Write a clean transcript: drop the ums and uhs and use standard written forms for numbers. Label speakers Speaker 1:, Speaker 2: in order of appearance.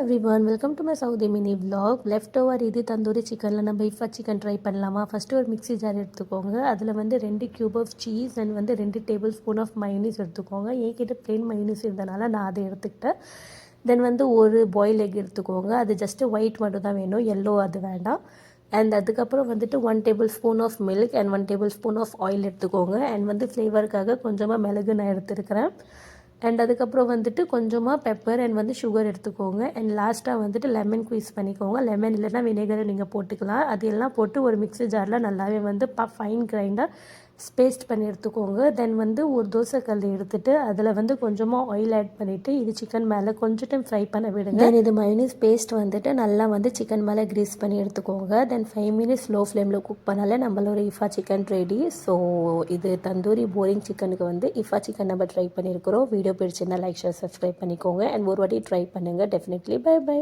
Speaker 1: Everyone welcome to my Saudi mini vlog. Left over இது தந்தூரி சிக்கனில் நம்ம இஃபா சிக்கன் ட்ரை பண்ணலாமா. ஃபஸ்ட்டு ஒரு மிக்ஸி ஜார் எடுத்துக்கோங்க. அதில் வந்து 2 கியூப் ஆஃப் சீஸ் அண்ட் வந்து 2 டேபிள் ஸ்பூன் ஆஃப் மைனீஸ் எடுத்துக்கோங்க. என்கிட்ட ப்ளெயின் மைனீஸ் இருந்தனால நான் அதை எடுத்துக்கிட்டேன். தென் வந்து ஒரு பாயில் எக் எடுத்துக்கோங்க. அது ஜஸ்ட்டு ஒயிட் மட்டும் தான் வேணும், எல்லோ அது வேண்டாம். அண்ட் அதுக்கப்புறம் வந்துட்டு 1 table spoon of milk and 1 table spoon of oil எடுத்துக்கோங்க. அண்ட் வந்து ஃப்ளேவருக்காக கொஞ்சமாக மிளகு நான் எடுத்துருக்கிறேன். அண்ட் அதுக்கப்புறம் வந்துட்டு கொஞ்சமாக பெப்பர் அண்ட் வந்து சுகர் எடுத்துக்கோங்க. அண்ட் லாஸ்ட்டாக வந்துட்டு லெமன் குயிஸ் பண்ணிக்கோங்க. லெமன் இல்லைனா வினேகரை நீங்கள் போட்டுக்கலாம். அது எல்லாம் போட்டு ஒரு மிக்ஸி ஜாரில் நல்லாவே வந்து ஃபைன் கிரைண்டாக பேஸ்ட் பண்ணி எடுத்துக்கோங்க. தென் வந்து ஒரு தோசைக்கல் எடுத்துகிட்டு அதில் வந்து கொஞ்சமாக ஆயில் ஆட் பண்ணிவிட்டு இது சிக்கன் மேலே கொஞ்சம் டைம் ஃப்ரை பண்ண விடுங்க. தென் இது மைனீஸ் பேஸ்ட் வந்துட்டு நல்லா வந்து சிக்கன் மேலே க்ரீஸ் பண்ணி எடுத்துக்கோங்க. தென் 5 மினிட்ஸ் லோ ஃப்ளேமில் குக் பண்ணாலே நம்மளோட இஃபா சிக்கன் ரெடி. ஸோ இது தந்தூரி போரிங் சிக்கனுக்கு வந்து இஃபா சிக்கன் நம்ம ட்ரை பண்ணியிருக்கிறோம். வீடியோ பிடிச்சிருந்தா லைக் ஷேர் சப்ஸ்கிரைப் பண்ணிக்கோங்க. அண்ட் ஒரு வாட்டி ட்ரை பண்ணுங்கள். Definitely bye by.